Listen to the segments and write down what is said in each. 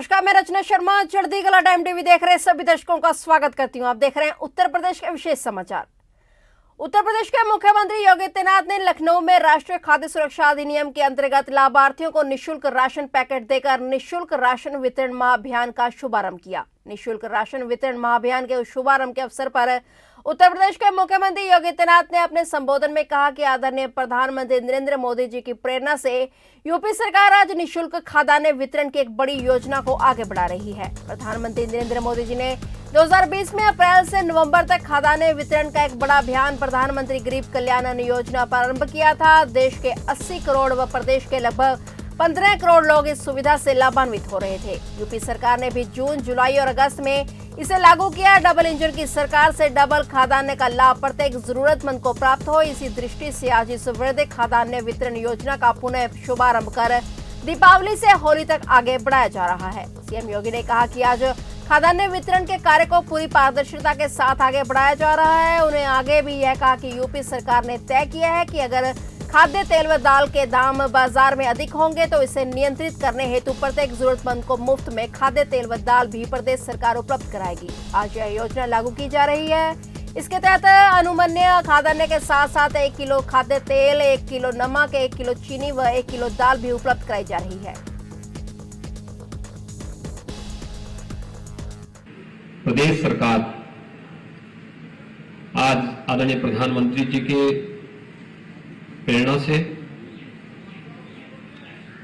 नमस्कार, मैं रचना शर्मा चढ़ती कला टाइम टीवी देख रहे सभी दर्शकों का स्वागत करती हूं। आप देख रहे हैं उत्तर प्रदेश के विशेष समाचार। उत्तर प्रदेश के मुख्यमंत्री योगी आदित्यनाथ ने लखनऊ में राष्ट्रीय खाद्य सुरक्षा अधिनियम के अंतर्गत लाभार्थियों को निःशुल्क राशन पैकेट देकर निःशुल्क राशन वितरण महाअभियान का शुभारंभ किया। निःशुल्क राशन वितरण महाअभियान के शुभारंभ के अवसर पर उत्तर प्रदेश के मुख्यमंत्री योगी आदित्यनाथ ने अपने संबोधन में कहा कि आदरणीय प्रधानमंत्री नरेंद्र मोदी जी की प्रेरणा से यूपी सरकार आज निःशुल्क खाद्यान्न वितरण की एक बड़ी योजना को आगे बढ़ा रही है। प्रधानमंत्री नरेंद्र मोदी जी ने 2020 में अप्रैल से नवंबर तक खाद्यान्न वितरण का एक बड़ा अभियान प्रधानमंत्री गरीब कल्याण अन्न योजना प्रारंभ किया था। देश के 80 करोड़ व प्रदेश के लगभग 15 करोड़ लोग इस सुविधा से लाभान्वित हो रहे थे। यूपी सरकार ने भी जून, जुलाई और अगस्त में इसे लागू किया। डबल इंजन की सरकार से डबल खाद्यान्न का लाभ प्रत्येक जरूरतमंद को प्राप्त हो, इसी दृष्टि से आज इस वृद्धि खाद्यान्न वितरण योजना का पुनः शुभारंभ कर दीपावली से होली तक आगे बढ़ाया जा रहा है। सीएम योगी ने कहा कि आज खाद्यान्न वितरण के कार्य को पूरी पारदर्शिता के साथ आगे बढ़ाया जा रहा है। उन्हें आगे भी यह कहा कि यूपी सरकार ने तय किया है कि अगर खाद्य तेल व दाल के दाम बाजार में अधिक होंगे तो इसे नियंत्रित करने हेतु प्रत्येक जरूरतमंद को मुफ्त में खाद्य तेल व दाल भी प्रदेश सरकार उपलब्ध कराएगी। आज यह योजना लागू की जा रही है। इसके तहत अनुमन्य खाद्यान्न के साथ साथ 1 किलो खाद्य तेल, 1 किलो नमक, 1 किलो चीनी व 1 किलो दाल भी उपलब्ध कराई जा रही है। प्रदेश सरकार आज आदरणीय प्रधानमंत्री जी के प्रेरणा से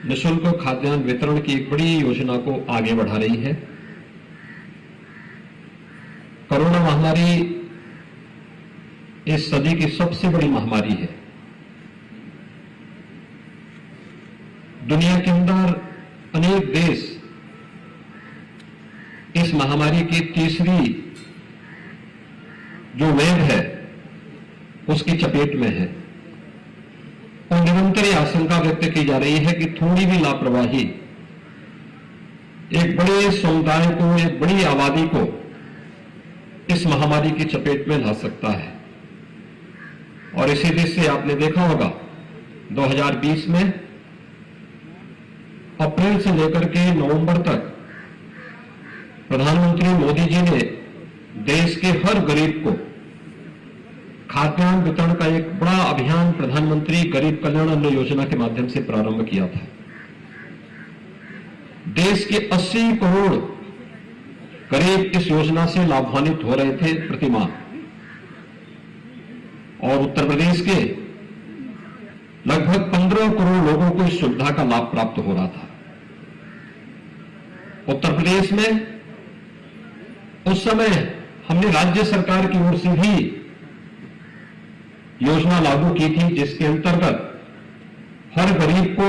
निःशुल्क खाद्यान्न वितरण की एक बड़ी योजना को आगे बढ़ा रही है। कोरोना महामारी इस सदी की सबसे बड़ी महामारी है। दुनिया के अंदर अनेक देश इस महामारी की तीसरी जो वेव है उसकी चपेट में है और निरंतर यह आशंका व्यक्त की जा रही है कि थोड़ी भी लापरवाही एक बड़े समुदाय को, एक बड़ी आबादी को इस महामारी की चपेट में ला सकता है। और इसी दृष्टि से आपने देखा होगा 2020 में अप्रैल से लेकर के नवंबर तक प्रधानमंत्री मोदी जी ने देश के हर गरीब को खाद्यान्न वितरण का एक बड़ा अभियान प्रधानमंत्री गरीब कल्याण अन्न योजना के माध्यम से प्रारंभ किया था। देश के 80 करोड़ गरीब इस योजना से लाभान्वित हो रहे थे प्रतिमाह और उत्तर प्रदेश के लगभग 15 करोड़ लोगों को इस सुविधा का लाभ प्राप्त हो रहा था। उत्तर प्रदेश में उस समय हमने राज्य सरकार की ओर से भी योजना लागू की थी जिसके अंतर्गत हर गरीब को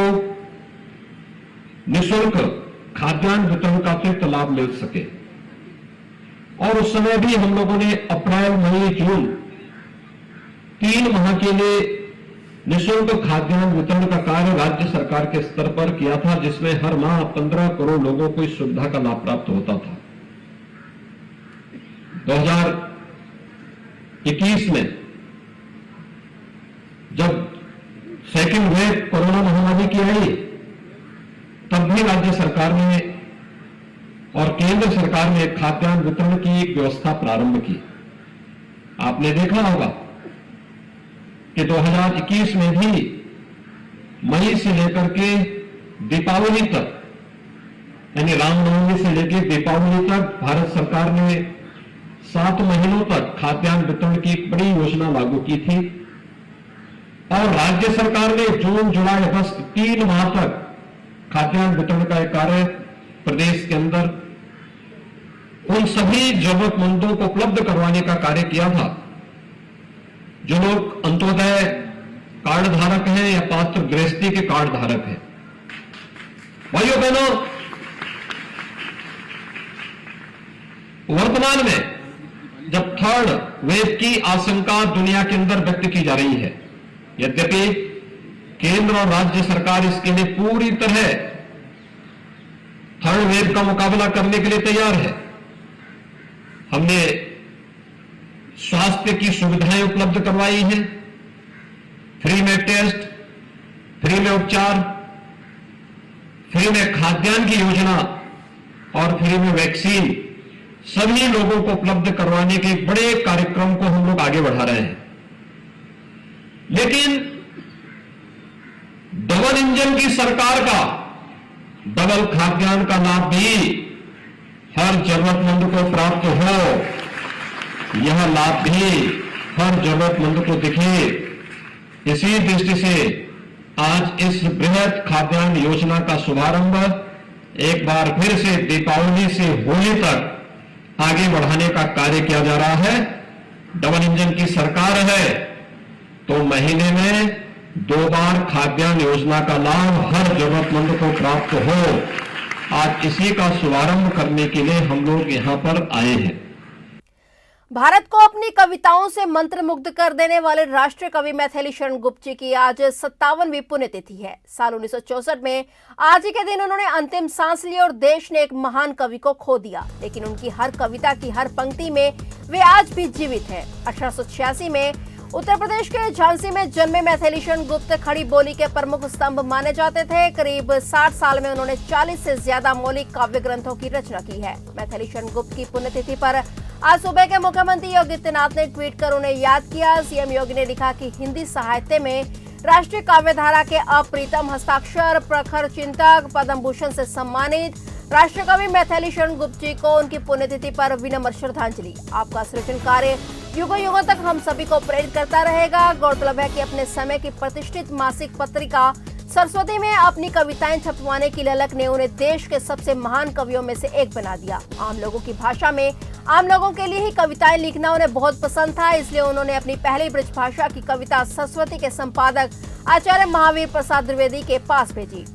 निःशुल्क खाद्यान्न वितरण का अतिरिक्त लाभ मिल सके। और उस समय भी हम लोगों ने अप्रैल, मई, जून 3 माह के लिए निःशुल्क खाद्यान्न वितरण का कार्य राज्य सरकार के स्तर पर किया था, जिसमें हर माह 15 करोड़ लोगों को इस सुविधा का लाभ प्राप्त होता था। 2021 में जब सेकेंड वेव कोरोना महामारी की आई तब भी राज्य सरकार ने और केंद्र सरकार ने खाद्यान्न वितरण की एक व्यवस्था प्रारंभ की। आपने देखा होगा कि 2021 में भी मई से लेकर के दीपावली तक, यानी रामनवमी से लेकर दीपावली तक भारत सरकार ने 7 महीनों तक खाद्यान्न वितरण की एक बड़ी योजना लागू की थी। और राज्य सरकार ने जून, जुलाई, अगस्त 3 माह तक खाद्यान्न वितरण का एक कार्य प्रदेश के अंदर उन सभी जरूरतमंदों को उपलब्ध करवाने का कार्य किया था जो लोग अंत्योदय कार्ड धारक हैं या पात्र गृहस्थी के कार्ड धारक हैं। भाइयों बहनों, वर्तमान में जब थर्ड वेव की आशंका दुनिया के अंदर व्यक्त की जा रही है, यद्यपि केंद्र और राज्य सरकार इसके लिए पूरी तरह थर्ड वेव का मुकाबला करने के लिए तैयार है। हमने स्वास्थ्य की सुविधाएं उपलब्ध करवाई हैं, फ्री में टेस्ट, फ्री में उपचार, फ्री में खाद्यान्न की योजना और फ्री में वैक्सीन सभी लोगों को उपलब्ध करवाने के एक बड़े कार्यक्रम को हम लोग आगे बढ़ा रहे हैं। लेकिन डबल इंजन की सरकार का डबल खाद्यान्न का लाभ भी हर जरूरतमंद को प्राप्त हो, यह लाभ भी हर जरूरतमंद को दिखे। इसी दृष्टि से आज इस बृहद खाद्यान्न योजना का शुभारंभ एक बार फिर से दीपावली से होली तक आगे बढ़ाने का कार्य किया जा रहा है। डबल इंजन की सरकार है तो महीने में 2 बार खाद्यान्न योजना का लाभ हर जरूरतमंद को प्राप्त हो। आज इसी का शुभारंभ करने के लिए हम लोग यहां पर आए हैं। भारत को अपनी कविताओं से मंत्रमुग्ध कर देने वाले राष्ट्रीय कवि मैथिली शरण गुप्त जी की आज 57वीं पुण्यतिथि है। साल 1964 में आज ही के दिन उन्होंने अंतिम सांस ली और देश ने एक महान कवि को खो दिया, लेकिन उनकी हर कविता की हर पंक्ति में वे आज भी जीवित हैं। 1886 में उत्तर प्रदेश के झांसी में जन्मे मैथिली शरण गुप्त खड़ी बोली के प्रमुख स्तंभ माने जाते थे। करीब 60 साल में उन्होंने 40 से ज्यादा मौलिक काव्य ग्रंथों की रचना की है। मैथिली शरण गुप्त की पुण्यतिथि पर आज सुबह के मुख्यमंत्री योगी आदित्यनाथ ने ट्वीट कर उन्हें याद किया। सीएम योगी ने लिखा कि हिंदी साहित्य में राष्ट्रीय काव्यधारा के अप्रीतम हस्ताक्षर, प्रखर चिंतक, पद्म भूषण से सम्मानित राष्ट्रीय कवि मैथिली शरण गुप्त जी को उनकी पुण्यतिथि पर विनम्र श्रद्धांजलि। आपका सृजन कार्य युगों युगों तक हम सभी को प्रेरित करता रहेगा। गौरतलब है कि अपने समय की प्रतिष्ठित मासिक पत्रिका सरस्वती में अपनी कविताएं छपवाने की ललक ने उन्हें देश के सबसे महान कवियों में से एक बना दिया। आम लोगों की भाषा में आम लोगों के लिए ही कविताएं लिखना उन्हें बहुत पसंद था, इसलिए उन्होंने अपनी पहली ब्रज भाषा की कविता सरस्वती के संपादक आचार्य महावीर प्रसाद द्विवेदी के पास भेजी।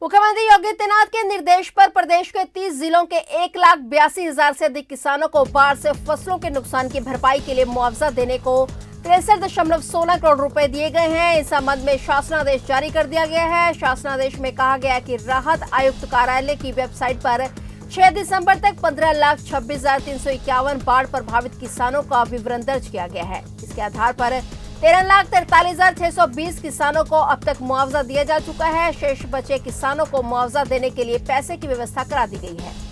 मुख्यमंत्री योगी आदित्यनाथ के निर्देश पर प्रदेश के 30 जिलों के 1,82,000 से अधिक किसानों को बाढ़ से फसलों के नुकसान की भरपाई के लिए मुआवजा देने को 63.16 करोड़ रुपए दिए गए हैं। इस संबंध में शासनादेश जारी कर दिया गया है। शासनादेश में कहा गया है कि राहत आयुक्त कार्यालय की वेबसाइट पर 6 दिसंबर तक 15,26,351 बाढ़ प्रभावित किसानों का विवरण दर्ज किया गया है। इसके आधार पर 13,43,620 किसानों को अब तक मुआवजा दिया जा चुका है। शेष बचे किसानों को मुआवजा देने के लिए पैसे की व्यवस्था करा दी गई है।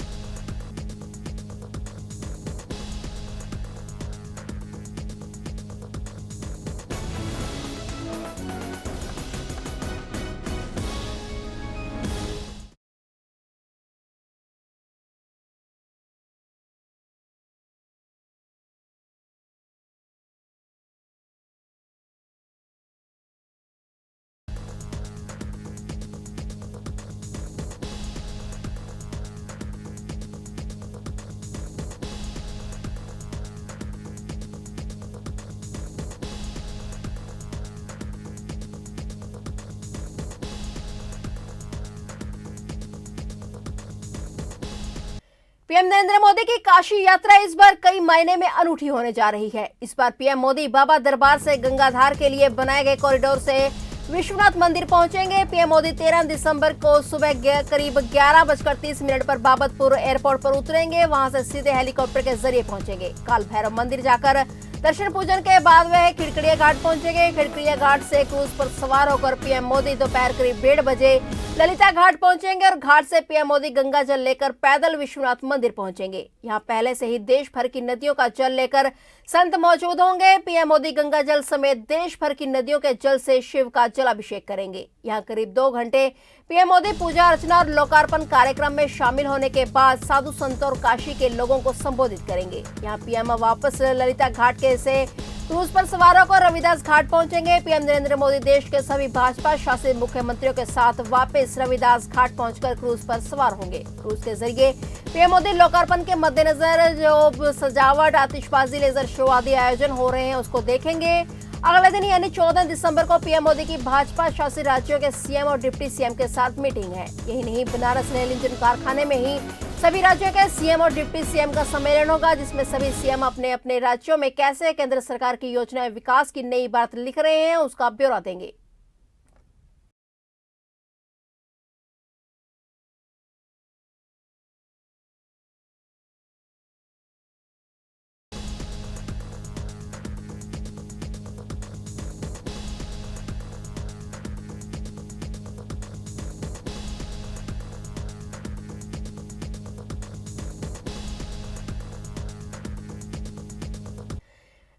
पीएम नरेंद्र मोदी की काशी यात्रा इस बार कई मायने में अनूठी होने जा रही है। इस बार पीएम मोदी बाबा दरबार से गंगाधार के लिए बनाए गए कॉरिडोर से विश्वनाथ मंदिर पहुंचेंगे। पीएम मोदी 13 दिसंबर को सुबह करीब 11:30 पर बाबतपुर एयरपोर्ट पर उतरेंगे। वहां से सीधे हेलीकॉप्टर के जरिए पहुंचेंगे। काल भैरव मंदिर जाकर दर्शन पूजन के बाद वह खिड़किड़िया घाट पहुंचेंगे। खिड़किड़िया घाट से क्रूज पर सवार होकर पीएम मोदी दोपहर करीब 1:30 बजे ललिता घाट पहुंचेंगे और घाट से पीएम मोदी गंगा जल लेकर पैदल विश्वनाथ मंदिर पहुंचेंगे। यहां पहले से ही देश भर की नदियों का जल लेकर संत मौजूद होंगे। पीएम मोदी गंगा जल समेत देश भर की नदियों के जल से शिव का जलाभिषेक करेंगे। यहां करीब 2 घंटे पीएम मोदी पूजा अर्चना और लोकार्पण कार्यक्रम में शामिल होने के बाद साधु संतों और काशी के लोगों को संबोधित करेंगे। यहां पीएम वापस ललिता घाट के से क्रूज पर सवार होकर रविदास घाट पहुंचेंगे। पीएम नरेंद्र मोदी देश के सभी भाजपा शासित मुख्यमंत्रियों के साथ वापस रविदास घाट पहुंचकर क्रूज पर सवार होंगे। क्रूज के जरिए पीएम मोदी लोकार्पण के मद्देनजर जो सजावट, आतिशबाजी, लेजर शो आदि आयोजन हो रहे हैं उसको देखेंगे। अगले दिन यानी 14 दिसंबर को पीएम मोदी की भाजपा शासित राज्यों के सीएम और डिप्टी सीएम के साथ मीटिंग है। यही नहीं, बनारस रेल इंजन कारखाने में ही सभी राज्यों के सीएम और डिप्टी सीएम का सम्मेलन होगा, जिसमें सभी सीएम अपने अपने राज्यों में कैसे केंद्र सरकार की योजनाएं विकास की नई बात लिख रहे हैं उसका ब्यौरा देंगे।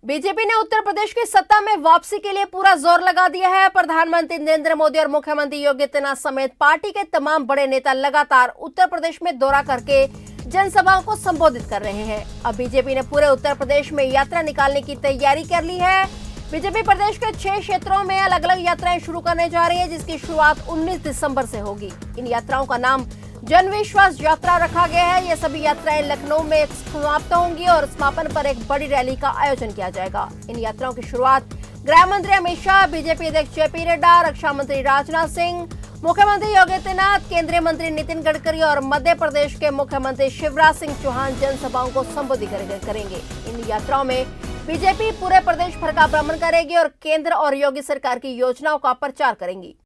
बीजेपी ने उत्तर प्रदेश की सत्ता में वापसी के लिए पूरा जोर लगा दिया है। प्रधानमंत्री नरेंद्र मोदी और मुख्यमंत्री योगी आदित्यनाथ समेत पार्टी के तमाम बड़े नेता लगातार उत्तर प्रदेश में दौरा करके जनसभाओं को संबोधित कर रहे हैं। अब बीजेपी ने पूरे उत्तर प्रदेश में यात्रा निकालने की तैयारी कर ली है। बीजेपी प्रदेश के 6 क्षेत्रों में अलग अलग यात्राएं शुरू करने जा रही है, जिसकी शुरुआत 19 दिसंबर से होगी। इन यात्राओं का नाम जन विश्वास यात्रा रखा गया है। ये सभी यात्राएं लखनऊ में समाप्त होंगी और समापन पर एक बड़ी रैली का आयोजन किया जाएगा। इन यात्राओं की शुरुआत गृह मंत्री अमित शाह, बीजेपी अध्यक्ष जेपी नड्डा, रक्षा मंत्री राजनाथ सिंह, मुख्यमंत्री योगी आदित्यनाथ, केंद्रीय मंत्री नितिन गडकरी और मध्य प्रदेश के मुख्यमंत्री शिवराज सिंह चौहान जनसभाओं को संबोधित करेंगे। इन यात्राओं में बीजेपी पूरे प्रदेश भर का भ्रमण करेगी और केंद्र और योगी सरकार की योजनाओं का प्रचार करेंगी।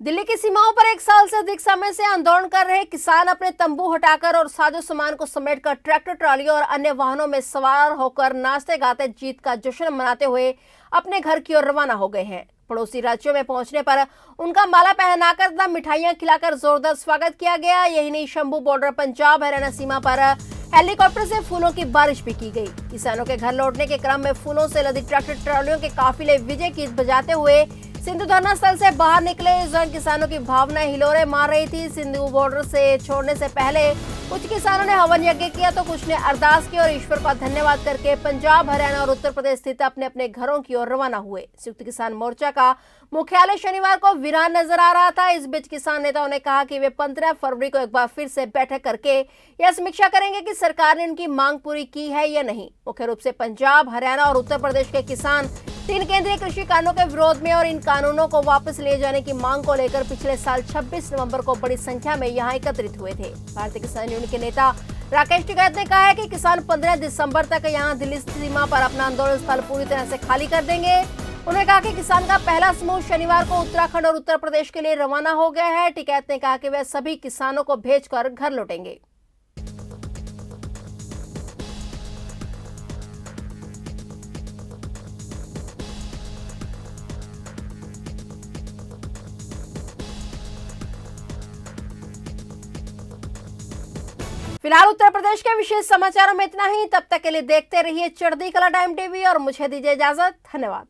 दिल्ली की सीमाओं पर 1 साल से अधिक समय से आंदोलन कर रहे किसान अपने तंबू हटाकर और साजो सामान को समेटकर ट्रैक्टर, ट्रॉलियों और अन्य वाहनों में सवार होकर नाचते गाते जीत का जश्न मनाते हुए अपने घर की ओर रवाना हो गए हैं। पड़ोसी राज्यों में पहुंचने पर उनका माला पहनाकर तथा मिठाइयां खिलाकर जोरदार स्वागत किया गया। यही नहीं, शंभू बॉर्डर पंजाब हरियाणा सीमा पर हेलीकॉप्टर से फूलों की बारिश भी की गई। किसानों के घर लौटने के क्रम में फूलों से लदी ट्रैक्टर, ट्रॉलियों के काफिले विजय गीत बजाते हुए सिंधु धरना स्थल से बाहर निकले। इस दौरान किसानों की भावनाएं हिलोरे मार रही थी। सिंधु बॉर्डर से छोड़ने से पहले कुछ किसानों ने हवन यज्ञ किया तो कुछ ने अरदास की और ईश्वर का धन्यवाद करके पंजाब, हरियाणा और उत्तर प्रदेश स्थित अपने अपने घरों की ओर रवाना हुए। संयुक्त किसान मोर्चा का मुख्यालय शनिवार को वीरान नजर आ रहा था। इस बीच किसान नेताओं ने कहा कि वे 15 फरवरी को एक बार फिर से बैठक करके यह समीक्षा करेंगे कि सरकार ने उनकी मांग पूरी की है या नहीं। मुख्य रूप से पंजाब, हरियाणा और उत्तर प्रदेश के किसान 3 केंद्रीय कृषि कानूनों के विरोध में और इन कानूनों को वापस ले जाने की मांग को लेकर पिछले साल 26 नवंबर को बड़ी संख्या में यहां एकत्रित हुए थे। भारतीय किसान यूनियन के नेता राकेश टिकैत ने कहा है कि किसान 15 दिसंबर तक यहां दिल्ली सीमा पर अपना आंदोलन स्थल पूरी तरह से खाली कर देंगे। उन्होंने कहा कि किसान का पहला समूह शनिवार को उत्तराखंड और उत्तर प्रदेश के लिए रवाना हो गया है। टिकैत ने कहा कि वे सभी किसानों को भेजकर घर लौटेंगे। फिलहाल उत्तर प्रदेश के विशेष समाचारों में इतना ही। तब तक के लिए देखते रहिए चढ़ती कला टाइम टीवी और मुझे दीजिए इजाजत। धन्यवाद।